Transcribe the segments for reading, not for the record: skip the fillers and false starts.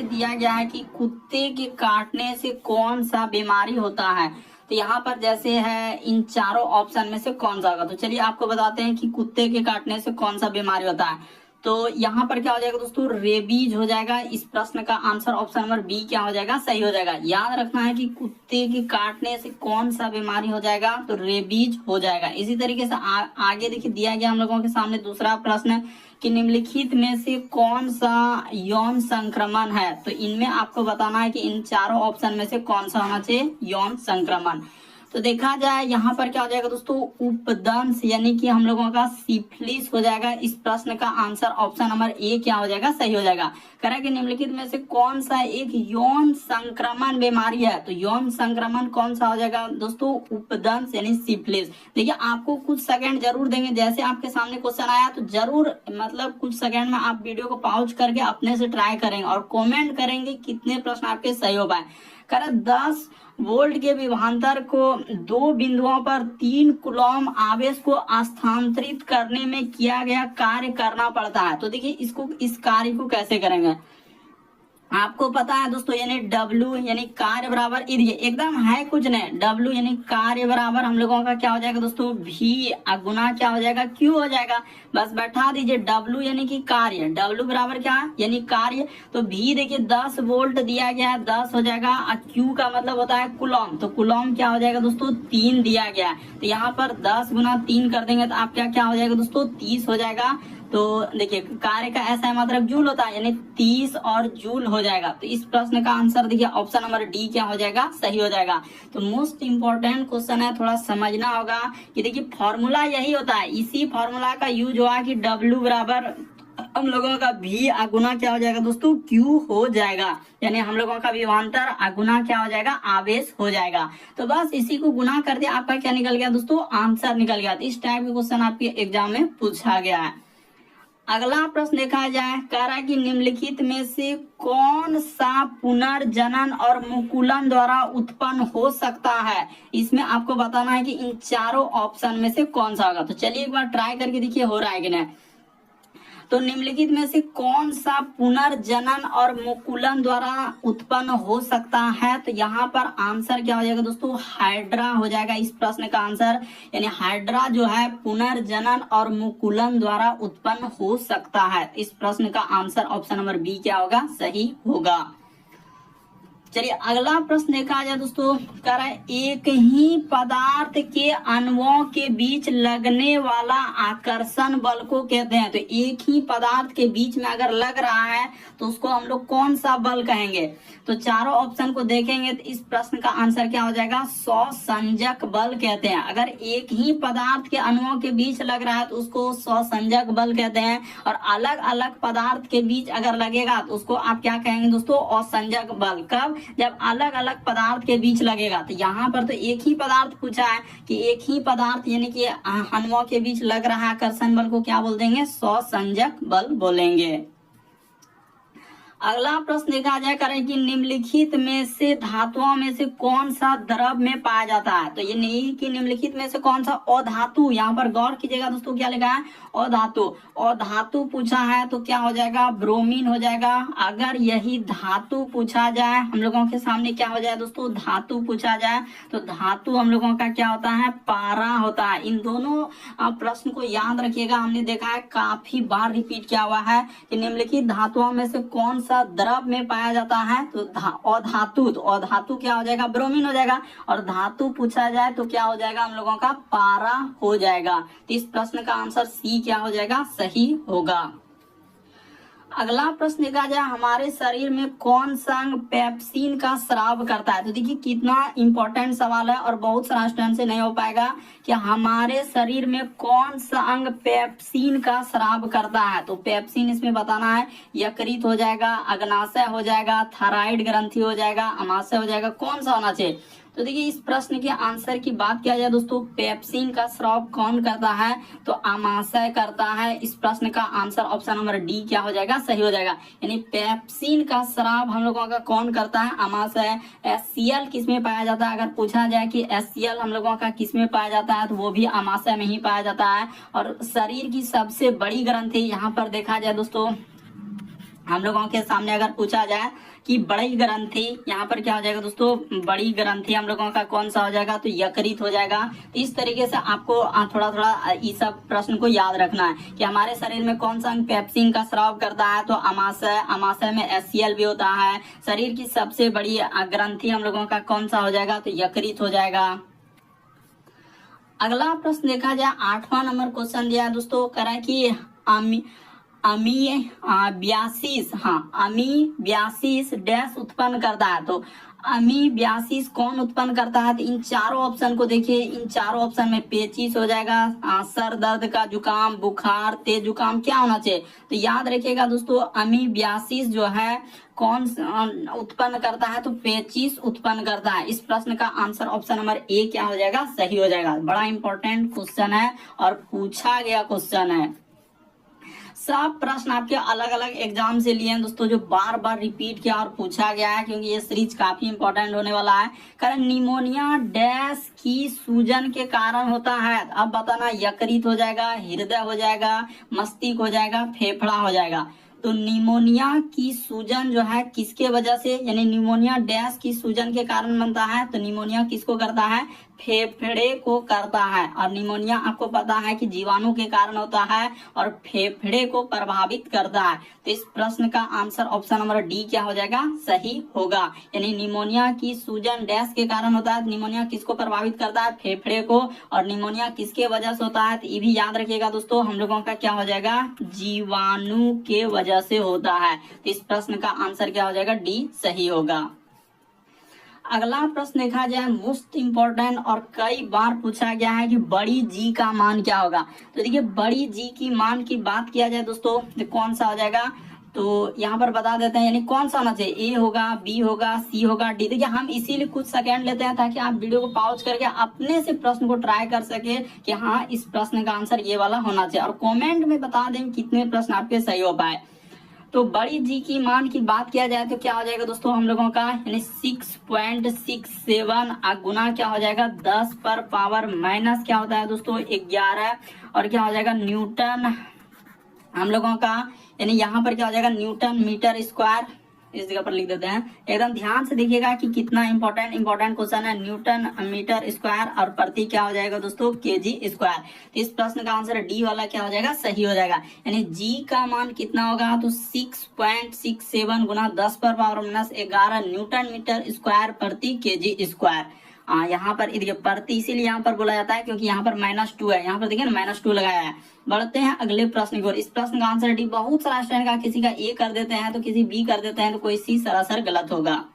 से दिया गया है कि कुत्ते के काटने से कौन सा बीमारी होता है। तो यहाँ पर जैसे है इन चारों ऑप्शन में से कौन सा होगा। तो चलिए आपको बताते हैं कि कुत्ते के काटने से कौन सा बीमारी होता है। तो यहाँ पर क्या हो जाएगा दोस्तों, रेबीज हो जाएगा। इस प्रश्न का आंसर ऑप्शन नंबर बी क्या हो जाएगा, सही हो जाएगा। याद रखना है कि कुत्ते के काटने से कौन सा बीमारी हो जाएगा, तो रेबीज हो जाएगा। इसी तरीके से आगे देखिए दिया गया हम लोगों के सामने दूसरा प्रश्न कि निम्नलिखित में से कौन सा यौन संक्रमण है। तो इनमें आपको बताना है कि इन चारों ऑप्शन में से कौन सा होना चाहिए यौन संक्रमण। तो देखा जाए यहाँ पर क्या हो जाएगा दोस्तों, उपदंश यानी कि हम लोगों का सिफिलिस हो जाएगा। इस प्रश्न का आंसर ऑप्शन नंबर ए क्या हो जाएगा, सही हो जाएगा। कह रहा है कि निम्नलिखित में से कौन सा एक यौन संक्रमण बीमारी है। तो यौन संक्रमण कौन सा हो जाएगा दोस्तों, उपदंश यानी सिफिलिस। देखिए आपको कुछ सेकंड जरूर देंगे, जैसे आपके सामने क्वेश्चन आया तो जरूर मतलब कुछ सेकंड में आप वीडियो को पॉज करके अपने से ट्राई करेंगे और कमेंट करेंगे कितने प्रश्न आपके सही हो पाए। कह रहा 10 वोल्ट के विभवांतर को दो बिंदुओं पर 3 कूलम आवेश को स्थानांतरित करने में किया गया कार्य करना पड़ता है। तो देखिए इस कार्य को कैसे करेंगे आपको पता है दोस्तों, यानी W यानी कार्य बराबर एकदम है कुछ नहीं, W यानी कार्य बराबर हम लोगों का क्या हो जाएगा दोस्तों, V गुना क्या हो जाएगा, Q हो जाएगा। बस बैठा दीजिए W यानी कि कार्य, W बराबर क्या यानी कार्य। तो V देखिए 10 वोल्ट दिया गया है, 10 हो जाएगा। और Q का मतलब होता है कूलम, तो कूलम क्या हो जाएगा दोस्तों, 3 दिया गया है। तो यहाँ पर 10 गुना 3 कर देंगे तो आपका क्या हो जाएगा दोस्तों, 30 हो जाएगा। तो देखिए कार्य का ऐसा है मतलब जूल होता है, यानी 30 और जूल हो जाएगा। तो इस प्रश्न का आंसर देखिए ऑप्शन नंबर डी क्या हो जाएगा, सही हो जाएगा। तो मोस्ट इंपॉर्टेंट क्वेश्चन है, थोड़ा समझना होगा कि देखिए फॉर्मूला यही होता है, इसी फॉर्मूला का यूज हुआ कि W बराबर हम लोगों का V गुना क्या हो जाएगा दोस्तों, Q हो जाएगा। यानी हम लोगों का विभवांतर गुना क्या हो जाएगा, आवेश हो जाएगा। तो बस इसी को गुना कर दिया, आपका क्या निकल गया दोस्तों, आंसर निकल गया। तो इस टाइप के क्वेश्चन आपके एग्जाम में पूछा गया है। अगला प्रश्न देखा जाए, कह रहा है कि निम्नलिखित में से कौन सा पुनर्जनन और मुकुलन द्वारा उत्पन्न हो सकता है। इसमें आपको बताना है कि इन चारों ऑप्शन में से कौन सा होगा। तो चलिए एक बार ट्राई करके देखिए हो रहा है कि नहीं। तो निम्नलिखित में से कौन सा पुनर्जनन और मुकुलन द्वारा उत्पन्न हो सकता है। तो यहाँ पर आंसर क्या हो जाएगा दोस्तों, हाइड्रा हो जाएगा इस प्रश्न का आंसर। यानी हाइड्रा जो है पुनर्जनन और मुकुलन द्वारा उत्पन्न हो सकता है। इस प्रश्न का आंसर ऑप्शन नंबर बी क्या होगा, सही होगा। चलिए अगला प्रश्न देखा जाए दोस्तों, कह रहा है एक ही पदार्थ के अणुओं के बीच लगने वाला आकर्षण बल को कहते हैं। तो एक ही पदार्थ के बीच में अगर लग रहा है तो उसको हम लोग कौन सा बल कहेंगे। तो चारों ऑप्शन को देखेंगे तो इस प्रश्न का आंसर क्या हो जाएगा, स्वसंजक बल कहते हैं। अगर एक ही पदार्थ के अणुओं के बीच लग रहा है तो उसको स्वसंजक बल कहते हैं। और अलग अलग पदार्थ के बीच अगर लगेगा तो उसको आप क्या कहेंगे दोस्तों, असंजक बल। कब, जब अलग अलग पदार्थ के बीच लगेगा। तो यहाँ पर तो एक ही पदार्थ पूछा है कि एक ही पदार्थ यानी कि अणुओं के बीच लग रहा है आकर्षण बल को क्या बोल देंगे, स्वसंजक बल बोलेंगे। अगला प्रश्न देखा जाए, करें कि निम्नलिखित में से धातुओं में से कौन सा द्रव में पाया जाता है। तो ये नहीं कि निम्नलिखित में से कौन सा अधातु, यहाँ पर गौर कीजिएगा दोस्तों क्या लिखा है, अधातु। अधातु पूछा है तो क्या हो जाएगा, ब्रोमीन हो जाएगा। अगर यही धातु पूछा जाए हम लोगों के सामने, क्या हो जाए दोस्तों, धातु पूछा जाए तो धातु हम लोगों का क्या होता है, पारा होता है। इन दोनों प्रश्न को याद रखिएगा, हमने देखा है काफी बार रिपीट किया हुआ है कि निम्नलिखित धातुओं में से कौन द्रव में पाया जाता है। तो अधातु, तो अधातु क्या हो जाएगा, ब्रोमीन हो जाएगा। और धातु पूछा जाए तो क्या हो जाएगा, हम लोगों का पारा हो जाएगा। तो इस प्रश्न का आंसर सी क्या हो जाएगा, सही होगा। अगला प्रश्न देखा जाए, हमारे शरीर में कौन सा अंग पेप्सिन का स्राव करता है। तो देखिए कितना इंपॉर्टेंट सवाल है और बहुत सारा स्टूडेंट से नहीं हो पाएगा कि हमारे शरीर में कौन सा अंग पेप्सिन का स्राव करता है। तो पेप्सिन इसमें बताना है, यकृत हो जाएगा, अग्नाशय हो जाएगा, थायराइड ग्रंथि हो जाएगा, अमाशय हो जाएगा, कौन सा होना चाहिए। तो देखिए इस प्रश्न के आंसर की बात किया जाए दोस्तों, पेप्सिन का स्राव कौन करता है, तो अमाशय करता है। इस प्रश्न का आंसर ऑप्शन नंबर डी क्या हो जाएगा, सही हो जाएगा। यानी पेप्सिन का स्राव हम लोगों का कौन करता है, अमाशय। HCl किस में पाया जाता है, अगर पूछा जाए कि HCl हम लोगों का किस में पाया जाता है तो वो भी अमाशय में ही पाया जाता है। और शरीर की सबसे बड़ी ग्रंथि यहाँ पर देखा जाए दोस्तों, हम लोगों के सामने अगर पूछा जाए कि बड़ी ग्रंथि, यहाँ पर क्या हो जाएगा दोस्तों, बड़ी ग्रंथि हम लोगों का कौन सा हो जाएगा, तो यकृत हो जाएगा। तो इस तरीके से आपको थोड़ा थोड़ा इस सब प्रश्न को याद रखना है कि हमारे शरीर में कौन सा अंग पेप्सिन का स्राव करता है, तो अमाशय, अमाशय में HCl भी होता है। शरीर की सबसे बड़ी ग्रंथि हम लोगों का कौन सा हो जाएगा, तो यकृत हो जाएगा। अगला प्रश्न देखा जाए 8वां नंबर क्वेश्चन दिया है दोस्तों, कह रहा है कि अमीबियासिस डैश उत्पन्न करता है। तो अमीबियासिस कौन उत्पन्न करता है, तो इन चारों ऑप्शन को देखिए, इन चारों ऑप्शन में पेचिश हो जाएगा, सर दर्द का जुकाम, बुखार, तेज जुकाम, क्या होना चाहिए, तो याद रखिएगा दोस्तों अमीबियासिस जो है कौन उत्पन्न करता है, तो पेचिश उत्पन्न करता है। इस प्रश्न का आंसर ऑप्शन नंबर ए क्या हो जाएगा, सही हो जाएगा। बड़ा इंपॉर्टेंट क्वेश्चन है और पूछा गया क्वेश्चन है। सब प्रश्न आपके अलग अलग एग्जाम से लिए हैं दोस्तों, जो बार बार रिपीट किया और पूछा गया है, क्योंकि ये सीरीज काफी इंपॉर्टेंट होने वाला है। कारण निमोनिया डैश की सूजन के कारण होता है, अब बताना, यकृत हो जाएगा, हृदय हो जाएगा, मस्तिष्क हो जाएगा, फेफड़ा हो जाएगा। तो निमोनिया की सूजन जो है किसके वजह से, यानी निमोनिया डैश की सूजन के कारण बनता है, तो निमोनिया किसको करता है, फेफड़े को करता है। और निमोनिया आपको पता है कि जीवाणु के कारण होता है और फेफड़े को प्रभावित करता है। तो इस प्रश्न का आंसर ऑप्शन नंबर डी क्या हो जाएगा, सही होगा। यानी निमोनिया की सूजन डैश के कारण होता है, निमोनिया किसको प्रभावित करता है, फेफड़े को। और निमोनिया किसके वजह से होता है, तो ये भी याद रखिएगा दोस्तों, हम लोगों का क्या हो जाएगा, जीवाणु के वजह से होता है। तो इस प्रश्न का आंसर क्या हो जाएगा, डी सही होगा। अगला प्रश्न देखा जाए मोस्ट इंपॉर्टेंट और कई बार पूछा गया है कि बड़ी जी का मान क्या होगा। तो देखिए बड़ी जी की मान की बात किया जाए दोस्तों, तो कौन सा हो जाएगा, तो यहाँ पर बता देते हैं, यानी कौन सा होना चाहिए, ए होगा, बी होगा, सी होगा, डी। देखिए हम इसीलिए कुछ सेकंड लेते हैं ताकि आप वीडियो को पॉज करके अपने से प्रश्न को ट्राई कर सके कि हाँ इस प्रश्न का आंसर ये वाला होना चाहिए, और कॉमेंट में बता दें कितने प्रश्न आपके सही हो पाए। तो बड़ी जी की मान की बात किया जाए तो क्या हो जाएगा दोस्तों, हम लोगों का यानी 6.67 गुना क्या हो जाएगा 10 पर पावर माइनस क्या होता है दोस्तों 11, और क्या हो जाएगा न्यूटन हम लोगों का, यानी यहाँ पर क्या हो जाएगा न्यूटन मीटर स्क्वायर, इस जगह पर लिख देते हैं। एकदम ध्यान से देखिएगा कि कितना इंपॉर्टेंट क्वेश्चन है। न्यूटन मीटर स्क्वायर और प्रति क्या हो जाएगा दोस्तों केजी स्क्वायर। तो इस प्रश्न का आंसर डी वाला क्या हो जाएगा, सही हो जाएगा। यानी जी का मान कितना होगा, तो 6.67 गुना 10 पर power minus 11 newton metre square प्रति केजी स्क्वायर। यहाँ पर देखिए प्रति इसीलिए यहाँ पर बोला जाता है क्योंकि यहाँ पर -2 है, यहाँ पर देखिए ना -2 लगाया है। बढ़ते हैं अगले प्रश्न की ओर। इस प्रश्न का आंसर डी, बहुत सारा स्टूडेंट का किसी का ए कर देते हैं तो किसी बी कर देते हैं, तो कोई सी सरासर गलत होगा।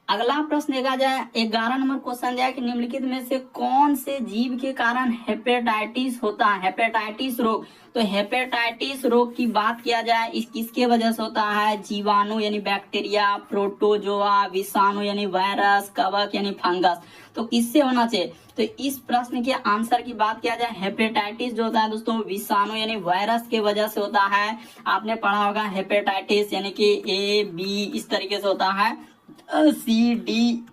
अगला प्रश्न देखा जाए 11 नंबर क्वेश्चन दिया कि निम्नलिखित में से कौन से जीव के कारण हेपेटाइटिस होता है, हेपेटाइटिस रोग। तो हेपेटाइटिस रोग की बात किया जाए इस किसके वजह से होता है, जीवाणु यानी बैक्टीरिया, प्रोटोजोआ, विषाणु यानी वायरस, कवक यानी फंगस। तो किससे होना चाहिए, तो इस प्रश्न के आंसर की बात किया जाए हेपेटाइटिस जो होता है दोस्तों विषाणु यानी वायरस के वजह से होता है। आपने पढ़ा होगा हेपेटाइटिस यानी कि ए बी इस तरीके से होता है, सी डी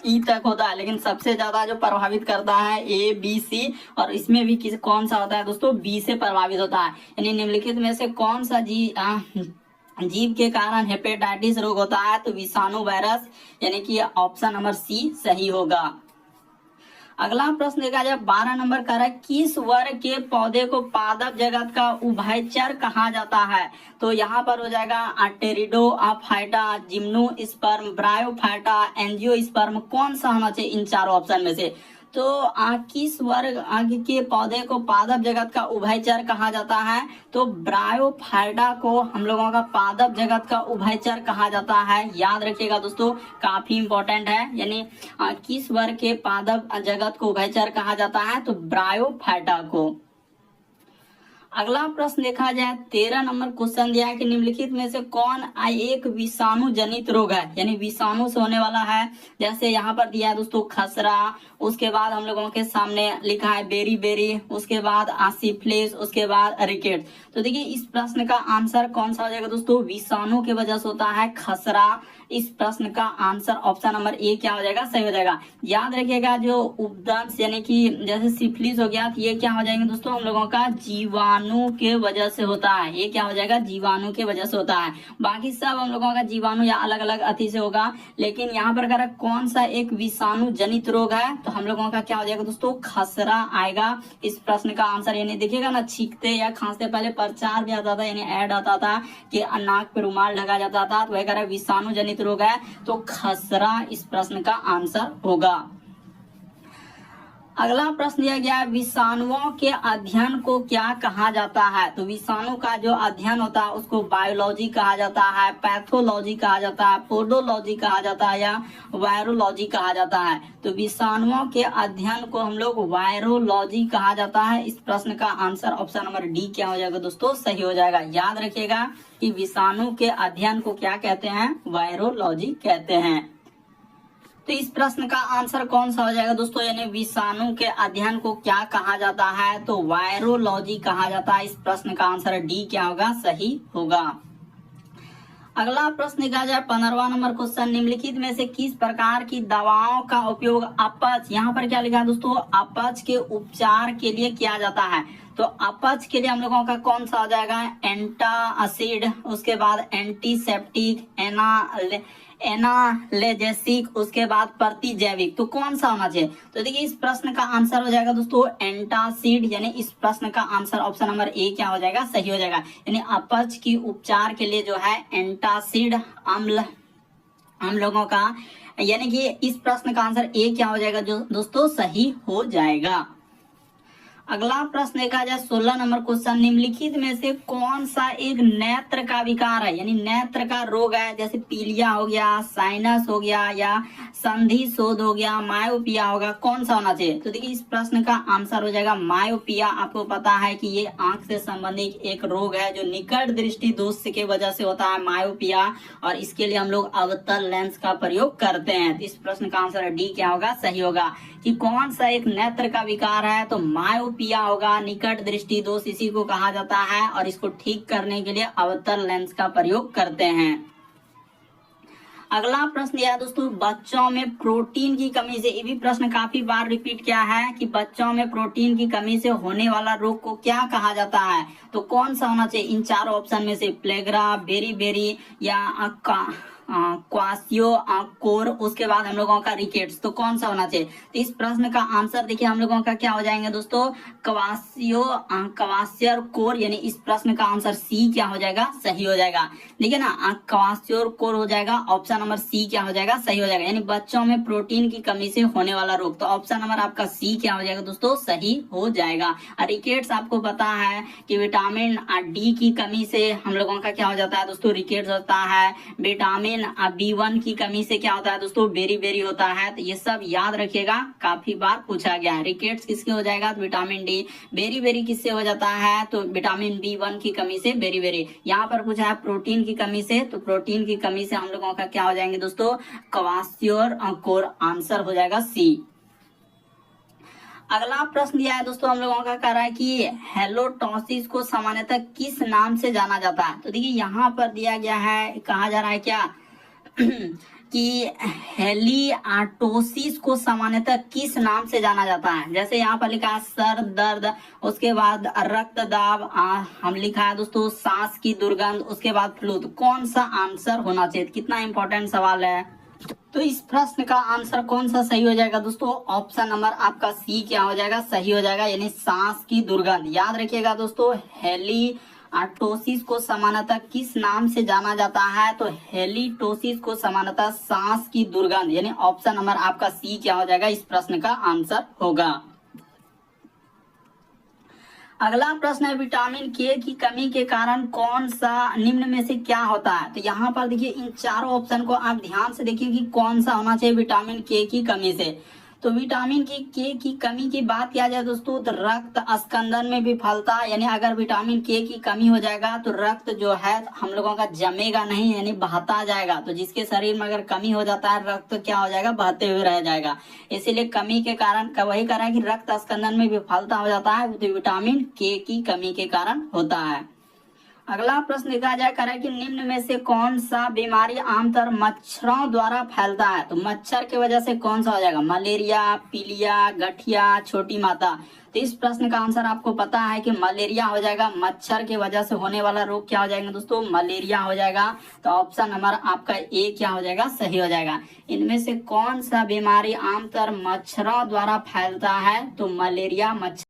ई तक होता है, लेकिन सबसे ज्यादा जो प्रभावित करता है ए बी सी, और इसमें भी कौन सा होता है दोस्तों बी से प्रभावित होता है। यानी निम्नलिखित में से कौन सा जीव के कारण हेपेटाइटिस रोग होता है, तो विषाणु वायरस, यानी कि ऑप्शन नंबर सी सही होगा। अगला प्रश्न देखा जाए 12 नंबर का है किस वर्ग के पौधे को पादप जगत का उभयचर कहा जाता है। तो यहाँ पर हो जाएगा टेरिडोफाइटा, जिम्नोस्पर्म, ब्रायोफाइटा, एंजियोस्पर्म। कौन सा होना चाहिए इन चारों ऑप्शन में से, तो किस वर्ग के पौधे को पादप जगत का उभयचर कहा जाता है, तो ब्रायोफाइटा को हम लोगों का पादप जगत का उभयचर कहा जाता है। याद रखिएगा दोस्तों काफी इंपॉर्टेंट है, यानी किस वर्ग के पादप जगत को उभयचर कहा जाता है, तो ब्रायोफाइटा को। अगला प्रश्न देखा जाए 13 नंबर क्वेश्चन दिया है कि निम्नलिखित में से कौन एक विषाणु जनित रोग है, यानी विषाणु से होने वाला है। जैसे यहाँ पर दिया है दोस्तों खसरा, उसके बाद हम लोगों के सामने लिखा है बेरी, उसके बाद सिफिलिस, उसके बाद रिकेट। तो देखिए इस प्रश्न का आंसर कौन सा हो जाएगा दोस्तों, विषाणु के वजह से होता है खसरा। इस प्रश्न का आंसर ऑप्शन नंबर ए क्या हो जाएगा, सही हो जाएगा। याद रखिएगा जो उपदंश यानी कि जैसे सिफिलिस हो गया, तो ये क्या हो जाएंगे दोस्तों हम लोगों का जीवाणु जीवाणु के वजह से होता है। ये क्या हो जाएगा, जीवाणु के वजह से होता है। बाकी सब हम लोगों का जीवाणु या अलग अलग अति से होगा, लेकिन यहाँ पर अगर कौन सा एक विषाणु जनित रोग है तो हम लोगों का क्या हो जाएगा दोस्तों, खसरा आएगा। इस प्रश्न का आंसर यानी देखिएगा ना, छींकते या खांसते पहले प्रचार भी आता था, यानी ऐड आता था कि नाक पे रुमाल ढका जाता था, तो वह कह रहा है विषाणु जनित रोग है, तो खसरा इस प्रश्न का आंसर होगा। अगला प्रश्न दिया गया है, विषाणुओं के अध्ययन को क्या कहा जाता है। तो विषाणु का जो अध्ययन होता है उसको बायोलॉजी कहा जाता है, पैथोलॉजी कहा जाता है, पोडोलॉजी कहा जाता है या वायरोलॉजी कहा जाता है। तो विषाणुओं के अध्ययन को हम लोग वायरोलॉजी कहा जाता है। इस प्रश्न का आंसर ऑप्शन नंबर डी क्या हो जाएगा दोस्तों, सही हो जाएगा। याद रखिएगा कि विषाणु के अध्ययन को क्या कहते हैं, वायरोलॉजी कहते हैं। तो इस प्रश्न का आंसर कौन सा हो जाएगा दोस्तों, यानी विषाणु के अध्ययन को क्या कहा जाता है, तो वायरोलॉजी कहा जाता है। इस प्रश्न का आंसर डी क्या होगा, सही होगा। अगला प्रश्न निकाला जाए 15वां नंबर क्वेश्चन, निम्नलिखित में से किस प्रकार की दवाओं का उपयोग अपच, यहाँ पर क्या लिखा है दोस्तों, अपच के उपचार के लिए किया जाता है। तो अपच के लिए हम लोगों का कौन सा हो जाएगा, एंटासिड, उसके बाद एंटीसेप्टिक, एनालेजेसिक, उसके बाद प्रतिजैविक। तो कौन सा होना चाहिए, तो देखिए इस प्रश्न का आंसर हो जाएगा दोस्तों एंटासिड, यानी इस प्रश्न का आंसर ऑप्शन नंबर ए क्या हो जाएगा, सही हो जाएगा। यानी अपच की उपचार के लिए जो है एंटासिड अम्ल हम लोगों का, यानी कि इस प्रश्न का आंसर ए क्या हो जाएगा जो दोस्तों, सही हो जाएगा। अगला प्रश्न देखा जाए 16 नंबर क्वेश्चन, निम्नलिखित में से कौन सा एक नेत्र का विकार है, यानी नेत्र का रोग है, जैसे पीलिया हो गया, साइनस हो गया या संधि शोध हो गया, मायोपिया होगा, कौन सा होना चाहिए। तो देखिए इस प्रश्न का आंसर हो जाएगा मायोपिया। आपको पता है कि ये आंख से संबंधित एक रोग है जो निकट दृष्टि दोष की वजह से होता है, मायोपिया, और इसके लिए हम लोग अवतल लेंस का प्रयोग करते हैं। तो इस प्रश्न का आंसर डी क्या होगा, सही होगा। कि कौन सा एक नेत्र का विकार है, तो मायोपिया होगा, निकट दृष्टि दोष इसी को कहा जाता है, और इसको ठीक करने के लिए अवतल लेंस का प्रयोग करते हैं। अगला प्रश्न यह है दोस्तों, बच्चों में प्रोटीन की कमी से, ये भी प्रश्न काफी बार रिपीट किया है कि बच्चों में प्रोटीन की कमी से होने वाला रोग को क्या कहा जाता है। तो कौन सा होना चाहिए इन चारों ऑप्शन में से, प्लेग्रा, बेरी या क्वासियो कोर, उसके बाद हम लोगों का रिकेट्स। तो कौन सा होना चाहिए, तो इस प्रश्न का आंसर देखिए हम लोगों का क्या हो जाएंगे दोस्तों, क्वासियर कोर, यानी इस प्रश्न का आंसर सी क्या हो जाएगा, सही हो जाएगा। देखिए ना, क्वासियर कोर हो जाएगा, ऑप्शन नंबर सी क्या हो जाएगा, सही हो जाएगा। यानी बच्चों में प्रोटीन की कमी से होने वाला रोग, तो ऑप्शन नंबर आपका सी क्या हो जाएगा दोस्तों, सही हो जाएगा। रिकेट्स आपको पता है कि विटामिन डी की कमी से हम लोगों का क्या हो जाता है दोस्तों, रिकेट्स होता है। विटामिन B1 की कमी से क्या होता है दोस्तों, बेरी होता है। तो ये सब याद रखिएगा, काफी बार पूछा गया है। रिकेट्स किसके हो जाएगा, तो विटामिन डी। बेरी किससे हो जाता है, तो विटामिन B1 की कमी से बेरी। यहाँ पर पूछा है प्रोटीन की कमी से, तो प्रोटीन की कमी से हम लोगों का क्या हो जाएंगे दोस्तों, क्वासियोर कोर, आंसर हो जाएगा सी। अगला प्रश्न दिया है दोस्तों हम लोगों का कह रहा है कि हेलोटोसिस को सामान्यतः किस नाम से जाना जाता है। तो देखिए यहाँ पर दिया गया है, कहा जा रहा है क्या कि हेलियाटोसिस को सामान्यतः किस नाम से जाना जाता है। जैसे यहाँ पर लिखा है सर दर्द, उसके बाद रक्त दाब, हम लिखा है दोस्तों सांस की दुर्गंध, उसके बाद फ्लू। तो कौन सा आंसर होना चाहिए, कितना इंपॉर्टेंट सवाल है। तो इस प्रश्न का आंसर कौन सा सही हो जाएगा दोस्तों, ऑप्शन नंबर आपका सी क्या हो जाएगा, सही हो जाएगा, यानी सांस की दुर्गंध। याद रखिएगा दोस्तों, हेलिटोसिस को सामान्यतः किस नाम से जाना जाता है, तो हेलिटोसिस को सामान्यतः सांस की दुर्गंध, यानी ऑप्शन नंबर आपका सी क्या हो जाएगा, इस प्रश्न का आंसर होगा। अगला प्रश्न है विटामिन के की कमी के कारण कौन सा निम्न में से क्या होता है। तो यहाँ पर देखिए इन चारों ऑप्शन को आप ध्यान से देखिए कि कौन सा होना चाहिए विटामिन के की कमी से। तो विटामिन के की कमी की बात किया जाए दोस्तों, तो रक्त स्कंदन में विफलता, यानी अगर विटामिन के की कमी हो जाएगा तो रक्त जो है हम लोगों का जमेगा नहीं, यानी बहता जाएगा। तो जिसके शरीर में अगर कमी हो जाता है, रक्त क्या हो जाएगा, बहते हुए रह जाएगा। इसीलिए कमी के कारण वही कह रहा है कि रक्त स्कंदन में विफलता हो जाता है, तो विटामिन के की कमी के कारण होता है। अगला प्रश्न देखा जाए कर है कि निम्न में से कौन सा बीमारी आमतौर मच्छरों द्वारा फैलता है। तो मच्छर की वजह से कौन सा हो जाएगा, मलेरिया, पीलिया, गठिया, छोटी माता। तो इस प्रश्न का आंसर आपको पता है कि मलेरिया हो जाएगा। मच्छर की वजह से होने वाला रोग क्या हो जाएगा दोस्तों, मलेरिया हो जाएगा। तो ऑप्शन नंबर आपका ए क्या हो जाएगा, सही हो जाएगा। इनमें से कौन सा बीमारी आमतौर मच्छरों द्वारा फैलता है, तो मलेरिया, मच्छर